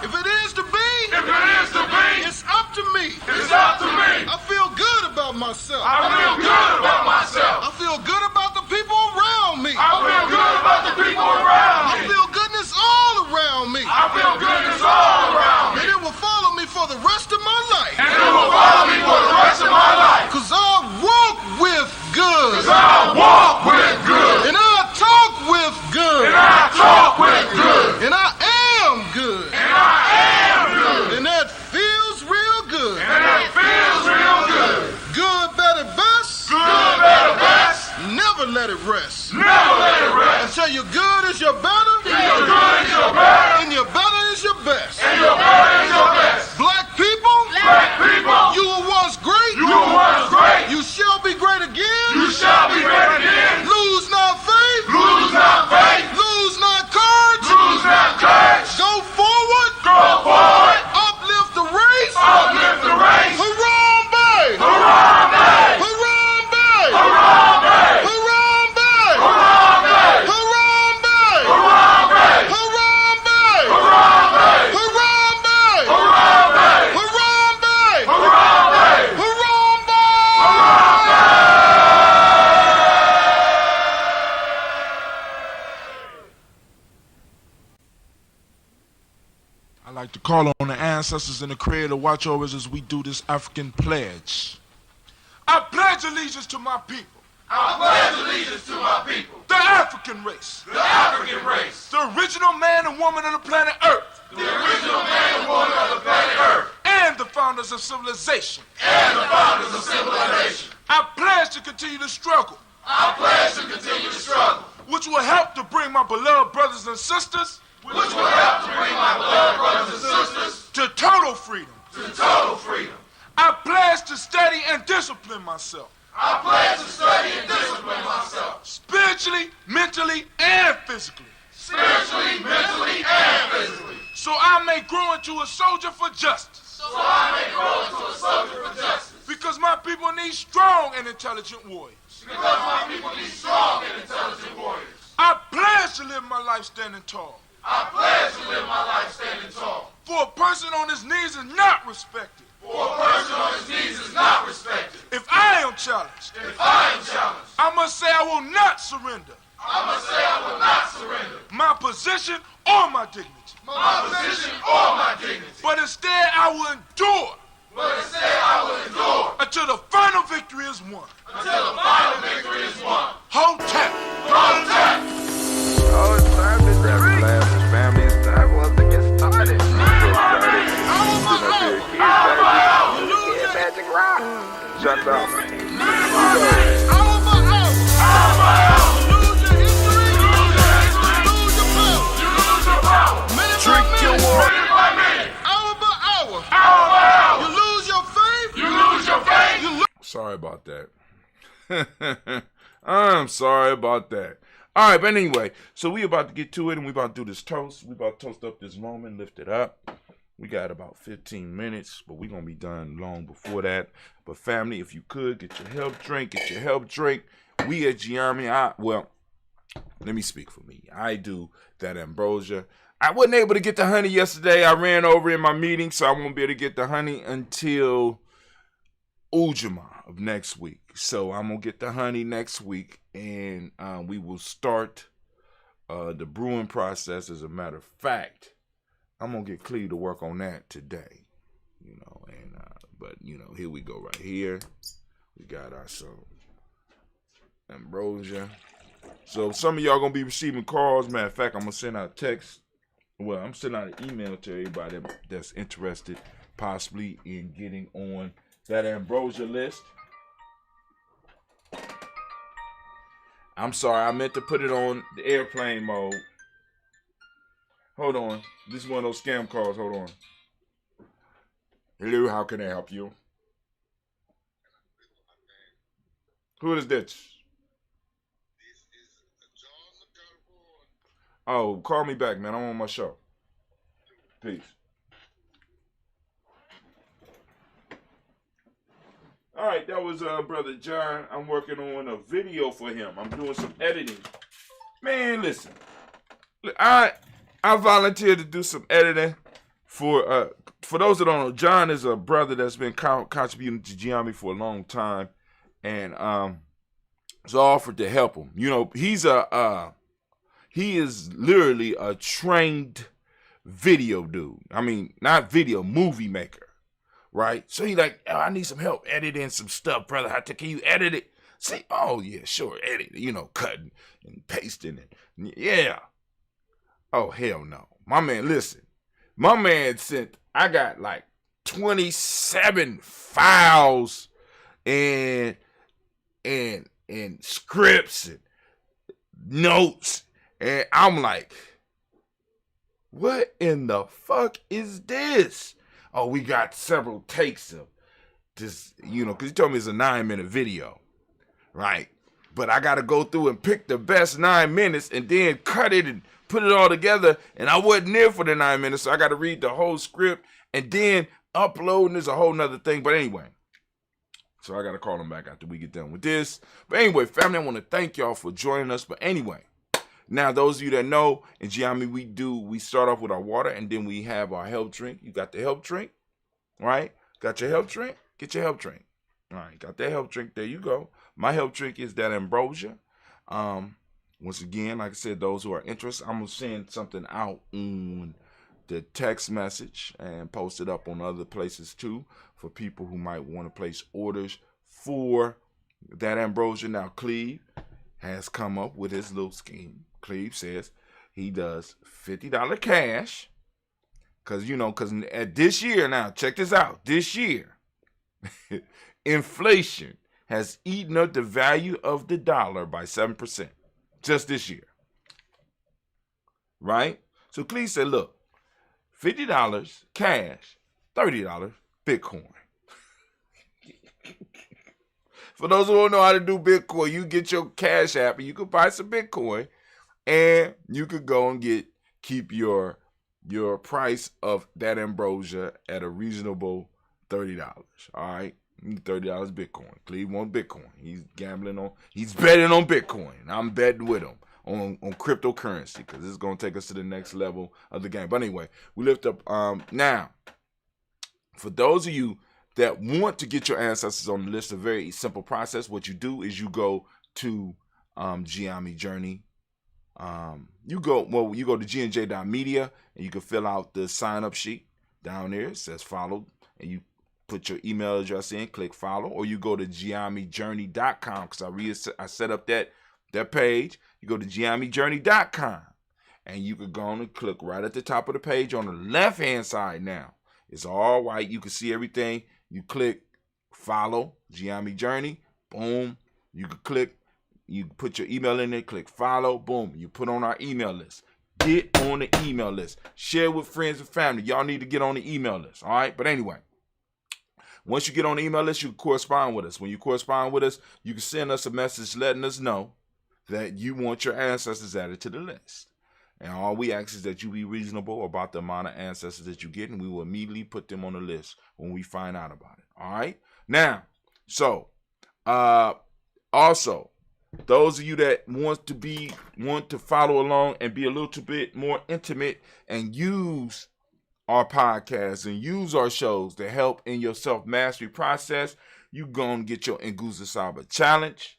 if it is to be, it's up to me, I feel good about myself, never let it rest. Never let it rest. Until your good is your better. Till your good is your better. And your better is your best. And your better is your best. Black people. Black people. You were once great. You were once great. You shall be great again. You shall be great again. Lose not faith. Lose not faith. Lose not courage. Lose not courage. Go forward. Go forward. Uplift the race. Uplift the race. Harambe. Harambe. Harambe. Harambe. Harambe. Harambe. Harambe. Harambe. Harambe. Harambe. Harambe. Harambe. Harambe. Harambe. Harambe. I like to call on the ancestors and the Creator to watch over us as we do this African pledge. I pledge allegiance to my people. I pledge allegiance to my people. The African race. The African race. The original man and woman of the planet Earth. The original man and woman of the planet Earth. And the founders of civilization. And the founders of civilization. I pledge to continue to struggle. I pledge to continue to struggle. Which will help to bring my beloved brothers and sisters. Which will help to bring my beloved brothers and sisters. To total freedom. To total freedom. I pledge to study and discipline myself. I pledge to study and discipline myself. Spiritually, mentally, and physically. Spiritually, mentally, and physically. So I may grow into a soldier for justice. So I may grow into a soldier for justice. Because my people need strong and intelligent warriors. Because my people need strong and intelligent warriors. I pledge to live my life standing tall. I pledge to live my life standing tall. For a person on his knees is not respected. For a person on his knees is not respected. If I am challenged, If I am challenged, I must say I will not surrender I must say I will not surrender my position or my dignity. my position or my dignity. But instead I will endure But instead I will endure until the final victory is won. until the final victory is won. Hold tight. Hold tight. Oh, it's time to grab this family. It's time for us to get started. Kid Magic Rock. Shut up. Hour by hour. You lose your history. You lose your power. You lose your power. Minute by Drink your minute. water. Minute by minute. Hour by hour. Hour by hour. You lose your faith. You lose your faith. You lose. Sorry about that. I'm sorry about that. All right, but anyway, so we about to get to it, and we about to do this toast. We about to toast up this moment, lift it up. We got about 15 minutes, but we going to be done long before that. But family, if you could, get your help drink, We at GNJMedia, well, let me speak for me. I do that ambrosia. I wasn't able to get the honey yesterday. I ran over in my meeting, so I won't be able to get the honey until Ujima of next week. So I'm going to get the honey next week, and we will start the brewing process. As a matter of fact, I'm going to get Cleve to work on that today, but here we go right here. We got our some ambrosia. So some of y'all going to be receiving calls. Matter of fact, I'm going to send out a text. Well, I'm sending out an email to everybody that's interested possibly in getting on that ambrosia list. I'm sorry, I meant to put it on the airplane mode. Hold on. This is one of those scam calls. Hold on. Hello, how can I help you? Who is that? Oh, call me back, man. I'm on my show. Peace. All right, that was Brother John. I'm working on a video for him. I'm doing some editing. Man, listen. I volunteered to do some editing for those that don't know. John is a brother that's been contributing to GNJMedia for a long time, and so I offered to help him. He is literally a trained video dude. I mean, not video, movie maker. Right? So he like, oh, I need some help editing some stuff, brother. Can you edit it? Say, oh, yeah, sure, edit it. Cutting and pasting it. Yeah. Oh, hell no. My man, listen. My man I got like 27 files and and scripts and notes. And I'm like, what in the fuck is this? Oh, we got several takes of this, because he told me it's a 9-minute video, right? But I got to go through and pick the best 9 minutes and then cut it and put it all together. And I wasn't there for the 9 minutes, so I got to read the whole script and then uploading is a whole nother thing. But anyway, so I got to call him back after we get done with this. But anyway, family, I want to thank y'all for joining us. But anyway, now those of you that know, in GNJMedia, we start off with our water and then we have our health drink. You got the health drink, right? Got your health drink? Get your health drink. All right, got that health drink. There you go. My health drink is that ambrosia. Once again, like I said, those who are interested, I'm going to send something out on the text message and post it up on other places too for people who might want to place orders for that ambrosia. Now, Cleve has come up with his little scheme. Cleve says he does $50 cash because at this year, now check this out, this year, inflation has eaten up the value of the dollar by 7%. Just this year. Right? So Cleve said, look, $50 cash, $30 Bitcoin. For those who don't know how to do Bitcoin, you get your Cash App and you can buy some Bitcoin and you could go and keep your price of that ambrosia at a reasonable $30. All right? $30 Bitcoin. Cleve wants Bitcoin. He's he's betting on Bitcoin. I'm betting with him on cryptocurrency because this is going to take us to the next level of the game. But anyway, we lift up, now, for those of you that want to get your ancestors on the list, a very simple process. What you do is you go to GNJMedia Journey. You go to GNJ.Media and you can fill out the sign up sheet down there. It says follow and you put your email address in, click follow, or you go to GNJMedia.com because I set up that page. You go to GNJMedia.com and you could go on and click right at the top of the page on the left-hand side now. It's all white. You can see everything. You click follow, GNJMedia Journey, boom. You can click, you put your email in there, click follow, boom. You put on our email list. Get on the email list. Share with friends and family. Y'all need to get on the email list, all right? But anyway, once you get on the email list, you can correspond with us. When you correspond with us, you can send us a message letting us know that you want your ancestors added to the list. And all we ask is that you be reasonable about the amount of ancestors that you get, and we will immediately put them on the list when we find out about it. All right? Now, so, also, those of you that want to follow along and be a little bit more intimate and use our podcasts and use our shows to help in your self-mastery process, you go and get your Nguza Saba Challenge,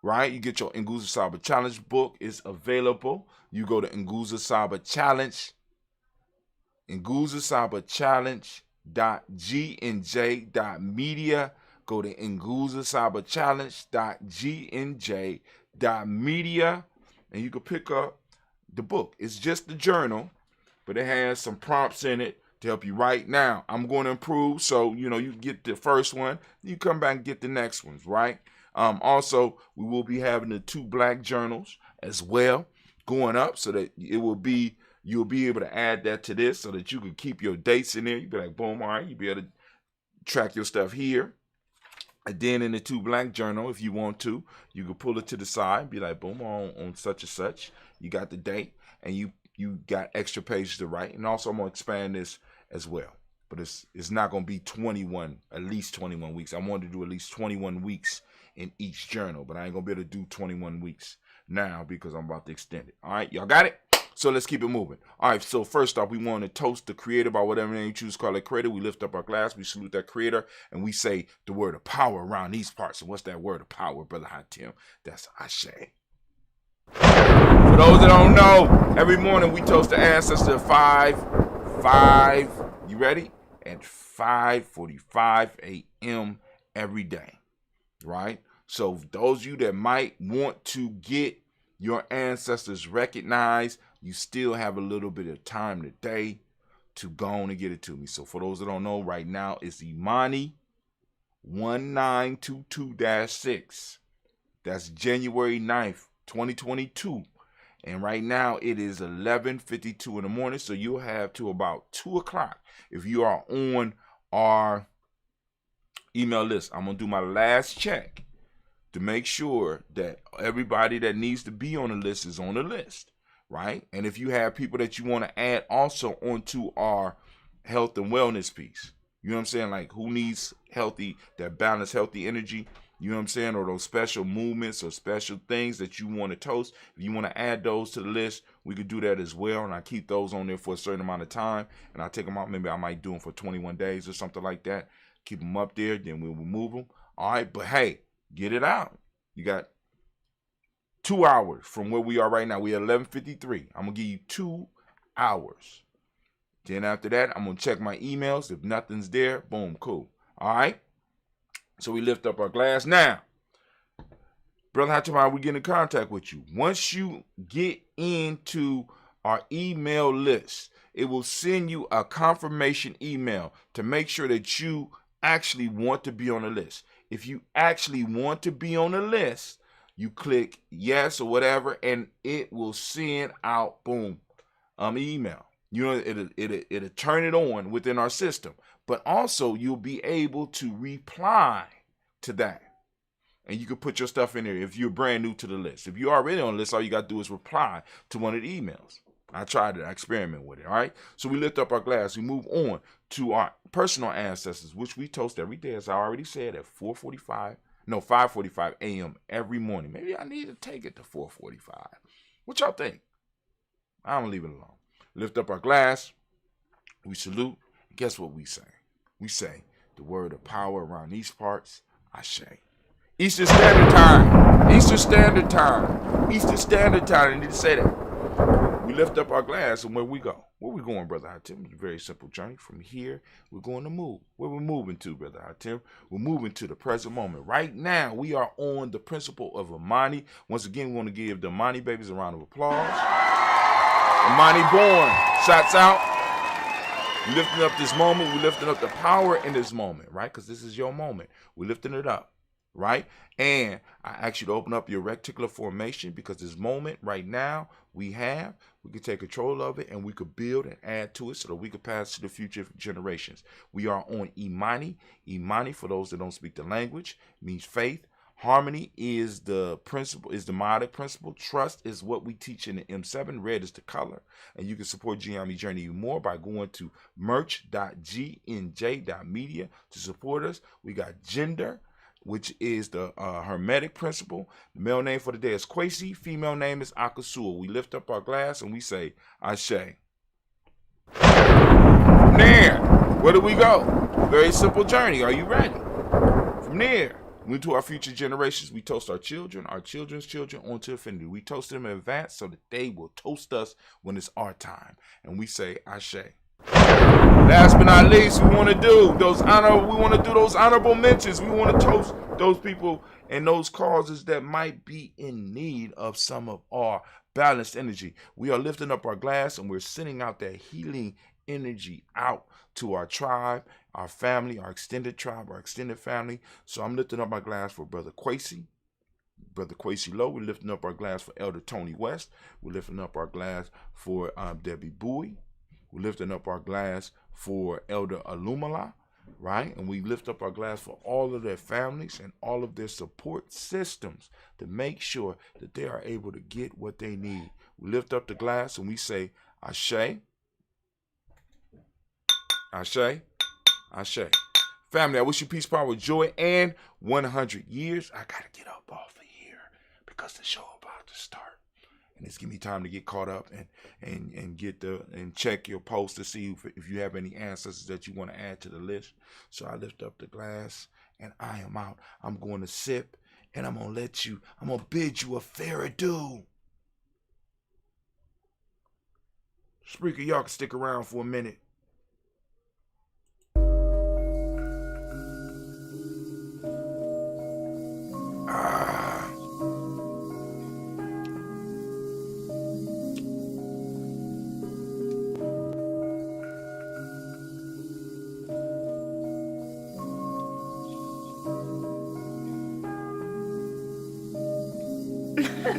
right? You get your Nguza Saba Challenge book. It's available. You go to Nguza Saba Challenge, nguzasabachallenge.gnj.media. Go to nguzasabachallenge.gnj.media, and you can pick up the book. It's just the journal, but it has some prompts in it to help you write. Now, I'm going to improve, so, you get the first one, you come back and get the next ones, right? Also, we will be having the 2 black journals as well going up so that you'll be able to add that to this so that you can keep your dates in there. You'll be like, boom, all right, you'll be able to track your stuff here. And then in the 2 blank journal, if you want to, you can pull it to the side, be like, boom, on such and such. You got the date, and you got extra pages to write. And also, I'm going to expand this as well. But it's not going to be at least 21 weeks. I wanted to do at least 21 weeks in each journal, but I ain't going to be able to do 21 weeks now because I'm about to extend it. All right, y'all got it? So let's keep it moving. All right, so first off, we want to toast the creator by whatever name you choose to call it creator. We lift up our glass, we salute that creator, and we say the word of power around these parts. And what's that word of power, Brother Hatim? That's Ashe. For those that don't know, every morning we toast the ancestor at 5, you ready? At 5:45 a.m. every day, right? So those of you that might want to get your ancestors recognized, you still have a little bit of time today to go on and get it to me. So for those that don't know, right now it's Imani 1922-6. That's January 9th, 2022. And right now it is 11:52 in the morning. So you'll have to about 2 o'clock if you are on our email list. I'm going to do my last check to make sure that everybody that needs to be on the list is on the list, right? And if you have people that you want to add also onto our health and wellness piece, you know what I'm saying? Like who needs that balanced, healthy energy, you know what I'm saying? Or those special movements or special things that you want to toast. If you want to add those to the list, we could do that as well. And I keep those on there for a certain amount of time. And I take them out. Maybe I might do them for 21 days or something like that. Keep them up there. Then we'll remove them. All right. But hey, get it out. You got 2 hours from where we are right now. We at 11:53. I'm going to give you 2 hours. Then after that, I'm going to check my emails. If nothing's there, boom, cool. All right. So we lift up our glass. Now, Brother Hatimai, we get in contact with you. Once you get into our email list, it will send you a confirmation email to make sure that you actually want to be on the list. If you actually want to be on the list, you click yes or whatever, and it will send out, boom, email. You know, it'll turn it on within our system. But also, you'll be able to reply to that. And you can put your stuff in there if you're brand new to the list. If you're already on the list, all you got to do is reply to one of the emails. I tried it. I experiment with it, all right? So we lift up our glass. We move on to our personal ancestors, which we toast every day, as I already said, at 5:45 a.m. every morning. Maybe I need to take it to 4:45. What y'all think? I'm going to leave it alone. Lift up our glass. We salute. And guess what we say? We say the word of power around these parts, Ashe. Eastern Standard Time. Eastern Standard Time. Eastern Standard Time. I need to say that. We lift up our glass, and where we go? Where we going, Brother Hatim? It's a very simple journey. From here, we're going to move. Where we're moving to, Brother Hatim? We're moving to the present moment. Right now, we are on the principle of Imani. Once again, we want to give the Imani babies a round of applause. Imani born. Shots out. We're lifting up this moment. We're lifting up the power in this moment, right? Because this is your moment. We're lifting it up, right? And I ask you to open up your reticular formation, because this moment right now we can take control of it, and we could build and add to it so that we could pass to the future generations. We are on Imani. Imani, for those that don't speak the language, means faith. Harmony is the principle, is the modic principle. Trust is what we teach in the M7. Red is the color. And you can support GNJMedia Journey even more by going to merch.GNJ.media to support us. We got gender, which is the hermetic principle. The male name for the day is Kwesi. Female name is Akasua. We lift up our glass and we say, Ashe. From there, where do we go? Very simple journey. Are you ready? From there, into our future generations, we toast our children, our children's children, onto infinity. We toast them in advance so that they will toast us when it's our time. And we say, Ashe. Last but not least, we want to do those honorable mentions. We want to toast those people and those causes that might be in need of some of our balanced energy. We are lifting up our glass and we're sending out that healing energy out to our tribe, our family, our extended tribe, our extended family. So I'm lifting up my glass for Brother Kwesi Lowe. We're lifting up our glass for Elder Tony West. We're lifting up our glass for Debbie Bowie. We're lifting up our glass for Elder Alumala, right? And we lift up our glass for all of their families and all of their support systems to make sure that they are able to get what they need. We lift up the glass and we say, Ashe, Ashe, Ashe. Family, I wish you peace, power, joy, and 100 years. I got to get up off of here because the show about to start. And it's giving me time to get caught up and check your post to see if you have any ancestors that you want to add to the list. So I lift up the glass and I am out. I'm going to sip and I'm going to bid you a fair adieu. Spreaker, y'all can stick around for a minute.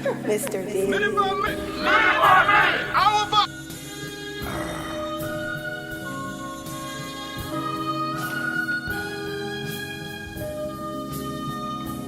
Mr. D. Minute by minute.